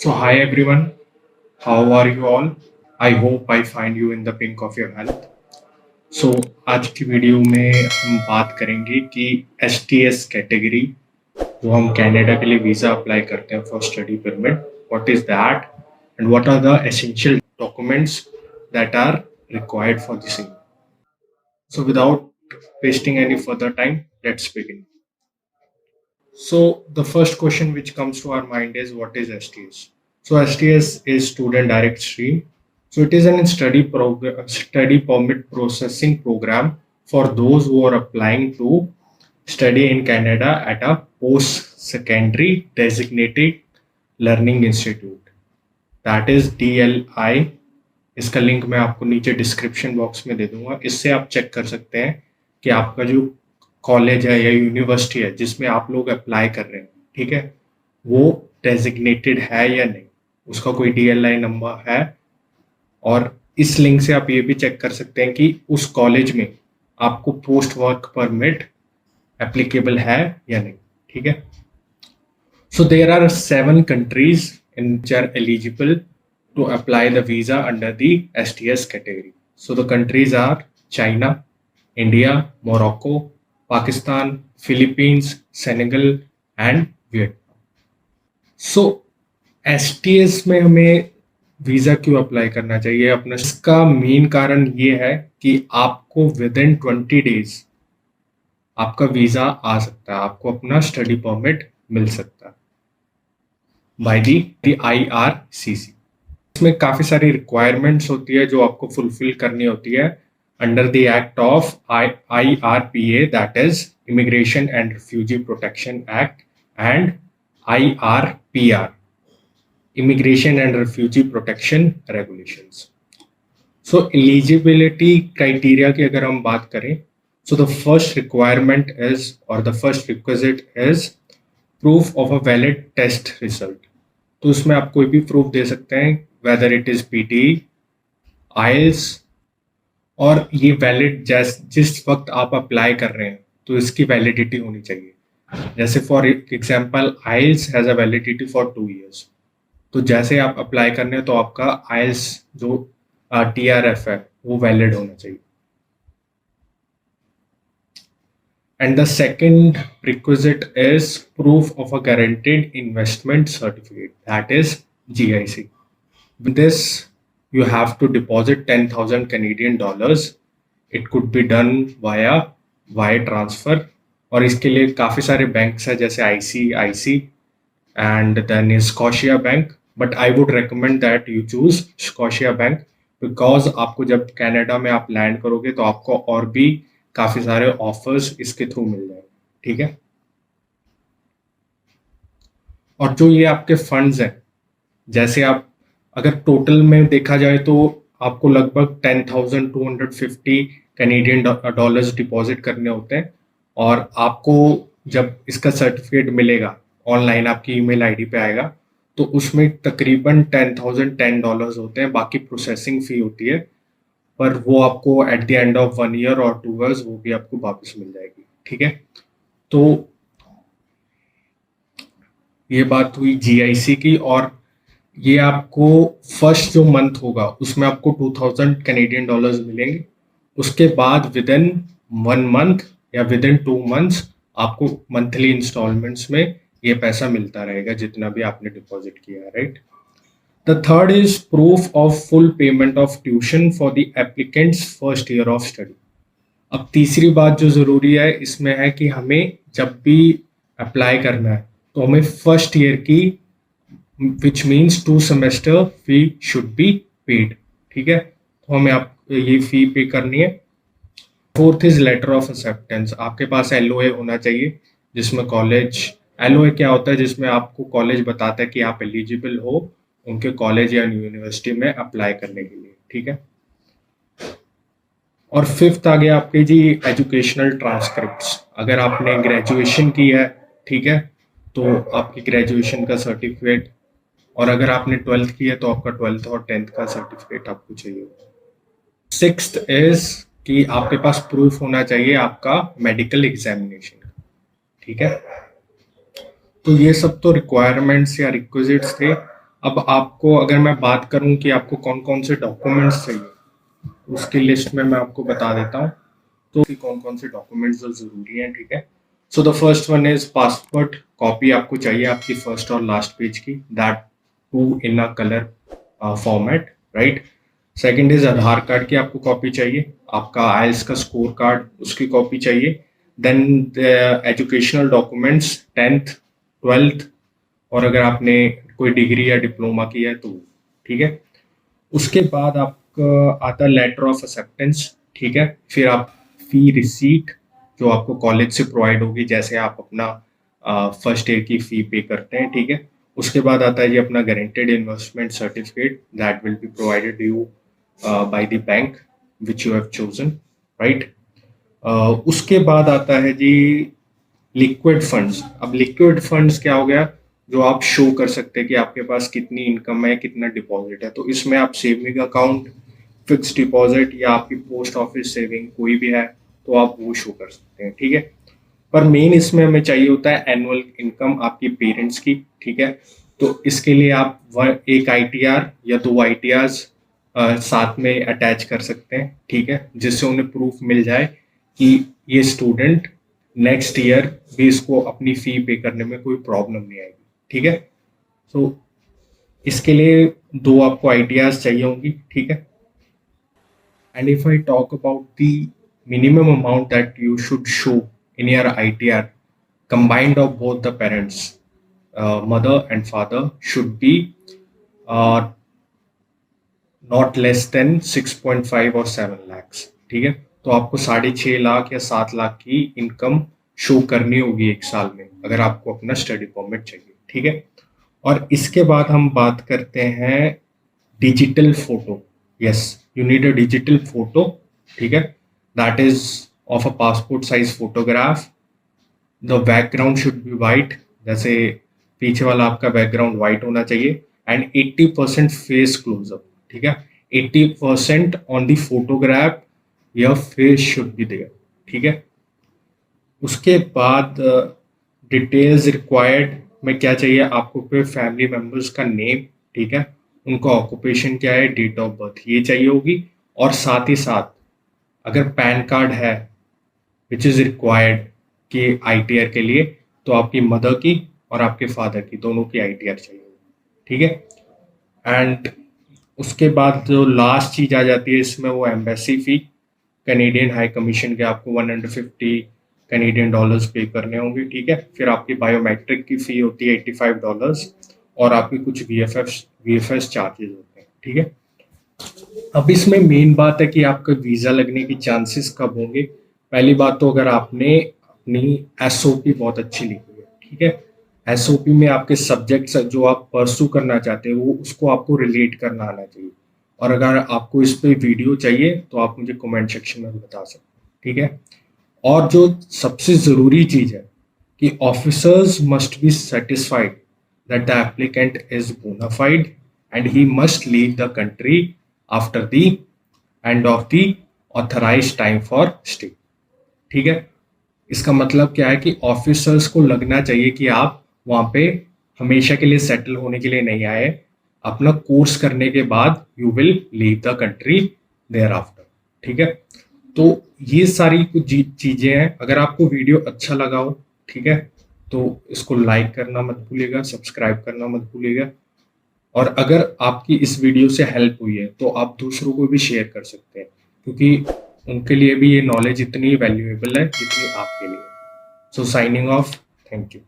So, hi everyone, how are you all? I hope I find you in the pink of your health. So, आज की video में हम बात करेंगे कि एस टी एस कैटेगरी जो हम कनाडा के लिए वीज़ा अप्लाई करते हैं for study permit, what is that and what are the essential documents that are required for the same. So, without wasting any further time, let's begin. So the first question which comes to our mind is what is STS? So STS is Student Direct Stream. So it is an study permit processing program for those who are applying to study in Canada at a post-secondary designated learning institute. That is DLI. इसका link मैं आपको नीचे description box में दे दूंगा. इससे आप check कर सकते हैं कि आपका जो कॉलेज है या यूनिवर्सिटी है जिसमें आप लोग अप्लाई कर रहे हैं, ठीक है, वो डेजिग्नेटेड है या नहीं, उसका कोई DLI नंबर है. और इस लिंक से आप ये भी चेक कर सकते हैं कि उस कॉलेज में आपको पोस्ट वर्क परमिट एप्लीकेबल है या नहीं. ठीक है. So there are 7 countries which are eligible to apply the visa under the STS category. So the countries are China, India, Morocco, Pakistan, Philippines, Senegal and Vietnam. So STS में हमें visa क्यों apply करना चाहिए अपना? इसका main कारण ये है कि आपको विद इन 20 डेज आपका वीजा आ सकता है, आपको अपना स्टडी परमिट मिल सकता है बाय दी IRCC. इसमें काफी सारी रिक्वायरमेंट्स होती है जो आपको फुलफिल करनी होती है under the act of IRPA, that is immigration and refugee protection act, and IRPR, immigration and refugee protection regulations. So eligibility criteria की अगर हम बात करें, so the first requirement is और the first requisite is proof of a valid test result. तो उसमें आप कोई भी प्रूफ दे सकते हैं, whether it is PTE, IELTS, और ये वैलिड जिस वक्त आप अप्लाई कर रहे हैं तो इसकी वैलिडिटी होनी चाहिए. जैसे for example IELTS has a validity for 2 years. तो जैसे आप अप्लाई करने हैं तो आपका IELTS जो TRF है वो वैलिड होना चाहिए. And the second requisite is proof of a guaranteed investment certificate, that is GIC. With this, you have to deposit 10,000 Canadian dollars. It could be done via wire transfer. और इसके लिए काफ़ी सारे banks हैं जैसे ICICI and then is Scotia Bank. But I would recommend that you choose Scotia Bank because आपको जब Canada में आप लैंड करोगे तो आपको और भी काफी सारे ऑफर्स इसके थ्रू मिल जाएंगे. ठीक है. और जो ये आपके फंड्स हैं, जैसे आप अगर टोटल में देखा जाए तो आपको लगभग 10,250 कैनेडियन डॉलर्स डिपॉजिट करने होते हैं. और आपको जब इसका सर्टिफिकेट मिलेगा ऑनलाइन आपकी ईमेल आईडी पे आएगा तो उसमें तकरीबन $10,010 होते हैं. बाकी प्रोसेसिंग फी होती है, पर वो आपको at the end of 1 year और 2 years वो भी आपको वापस मिल जाएगी. ठीक है. तो ये बात हुई GIC की. और ये आपको फर्स्ट जो मंथ होगा उसमें आपको 2,000 कैनेडियन डॉलर्स मिलेंगे. उसके बाद विद इन 1 month या विद इन 2 months आपको मंथली इंस्टॉलमेंट्स में ये पैसा मिलता रहेगा जितना भी आपने डिपॉजिट किया है. Right. The third is proof of full payment of tuition for the applicant's first year of study. अब तीसरी बात जो ज़रूरी है इसमें है कि हमें जब भी अप्लाई करना है तो हमें फर्स्ट ईयर की which means 2 semester fee should be paid. ठीक है. तो हमें आप ये फी पे करनी है. Fourth is letter of acceptance. आपके पास LOA होना चाहिए जिसमें कॉलेज, LOA क्या होता है, जिसमें आपको कॉलेज बताता है कि आप एलिजिबल हो उनके कॉलेज या यूनिवर्सिटी में अप्लाई करने के लिए. ठीक है. और फिफ्थ आ गया आपके जी एजुकेशनल ट्रांसक्रिप्ट्स. अगर आपने ग्रेजुएशन की है, ठीक है, तो आपकी ग्रेजुएशन का सर्टिफिकेट, और अगर आपने 12th की है तो आपका 12th और 10th का सर्टिफिकेट आपको चाहिए. सिक्स्थ इज कि आपके पास प्रूफ होना चाहिए आपका मेडिकल एग्जामिनेशन का. ठीक है. तो ये सब तो रिक्वायरमेंट्स या रिक्विजिट्स थे. अब आपको अगर मैं बात करूं कि आपको कौन कौन से डॉक्यूमेंट्स चाहिए, उसकी लिस्ट में मैं आपको बता देता हूँ तो कि कौन कौन से डॉक्यूमेंट्स जो ज़रूरी हैं, ठीक है। So the first one is passport copy आपको चाहिए आपकी फर्स्ट और लास्ट पेज की, that too in a colour format, right. Second is Aadhaar card की आपको कॉपी चाहिए, आपका आइल्स का स्कोर कार्ड उसकी कॉपी चाहिए, then educational documents 10th 12th, और अगर आपने कोई डिग्री या डिप्लोमा किया है तो, ठीक है। उसके बाद आपका आता है लेटर ऑफ एक्सेप्टेंस, ठीक है। फिर आप फी रिसीट जो आपको कॉलेज से प्रोवाइड होगी, जैसे आप अपना फर्स्ट ईयर की फी पे करते हैं, ठीक है। उसके बाद आता है ये अपना guaranteed investment certificate that will be provided you by the bank which you have chosen, right. उसके बाद आता है जी लिक्विड फंड्स। अब लिक्विड फंड्स क्या हो गया, जो आप शो कर सकते हैं कि आपके पास कितनी इनकम है, कितना डिपॉजिट है। तो इसमें आप सेविंग अकाउंट, फिक्स डिपॉजिट या आपकी पोस्ट ऑफिस सेविंग कोई भी है तो आप वो शो कर सकते हैं, ठीक है। पर मेन इसमें हमें चाहिए होता है एनुअल इनकम आपकी पेरेंट्स की, ठीक है। तो इसके लिए आप एक आईटीआर या 2 आईटीआर साथ में अटैच कर सकते हैं, ठीक है, जिससे उन्हें प्रूफ मिल जाए कि ये स्टूडेंट नेक्स्ट ईयर भी इसको अपनी फी पे करने में कोई प्रॉब्लम नहीं आएगी, ठीक है। तो इसके लिए 2 आपको आईटीआर चाहिए होंगी, ठीक है। And if I talk about the minimum amount that you should show in your ITR, combined of both the parents, mother and father, should be uh, not less than 6.5 or 7 lakhs, ठीक है। तो आपको 6.5 लाख या 7 लाख की income show करनी होगी एक साल में, अगर आपको अपना स्टडी परमिट चाहिए, ठीक है। और इसके बाद हम बात करते हैं digital photo. Yes, you need a digital photo, ठीक है, that is of a passport size photograph. The background should be white, जैसे पीछे वाला आपका बैकग्राउंड व्हाइट होना चाहिए, एंड 80% फेस क्लोजअप, ठीक है। 80% on the photograph your face should be there, ठीक है। उसके बाद डिटेल्स रिक्वायर्ड में क्या चाहिए आपको, कोई फैमिली मेम्बर्स का नेम, ठीक है, उनका ऑक्यूपेशन क्या है, डेट ऑफ बर्थ ये चाहिए होगी। और साथ ही साथ अगर पैन कार्ड है विच इज़ रिक्वायर्ड कि आईटीआर के लिए, तो आपकी मदर की और आपके फादर की दोनों की आईटीआर चाहिए, ठीक है। एंड उसके बाद जो लास्ट चीज़ आ जाती है इसमें वो एम्बेसी फी, कैनेडियन हाई कमीशन के आपको 150 कैनेडियन डॉलर्स पे करने होंगे, ठीक है। फिर आपकी बायोमेट्रिक की फ़ी होती है $85, और आपके कुछ वीएफएस चार्जेस होते हैं, ठीक है। अब इसमें मेन बात है कि आपका वीज़ा लगने की चांसेस कब होंगे। पहली बात तो अगर आपने अपनी एसओपी बहुत अच्छी लिखी है, ठीक है, एसओपी में आपके सब्जेक्ट्स जो आप परसू करना चाहते हो वो उसको आपको रिलेट करना आना चाहिए। और अगर आपको इस पे वीडियो चाहिए तो आप मुझे कमेंट सेक्शन में बता सकते हैं, ठीक है। और जो सबसे ज़रूरी चीज़ है कि officers must be satisfied that the applicant is bona fide and he must leave the country after the end of the authorized time for stay, ठीक है। इसका मतलब क्या है कि ऑफिसर्स को लगना चाहिए कि आप वहाँ पे हमेशा के लिए सेटल होने के लिए नहीं आए, अपना कोर्स करने के बाद you will leave the country thereafter, ठीक है। तो ये सारी कुछ चीज़ें हैं। अगर आपको वीडियो अच्छा लगा हो, ठीक है, तो इसको लाइक करना मत भूलिएगा, सब्सक्राइब करना मत भूलिएगा। और अगर आपकी इस वीडियो से हेल्प हुई है तो आप दूसरों को भी शेयर कर सकते हैं, क्योंकि उनके लिए भी ये नॉलेज इतनी वैल्यूएबल है जितनी आपके लिए। सो साइनिंग ऑफ, थैंक यू।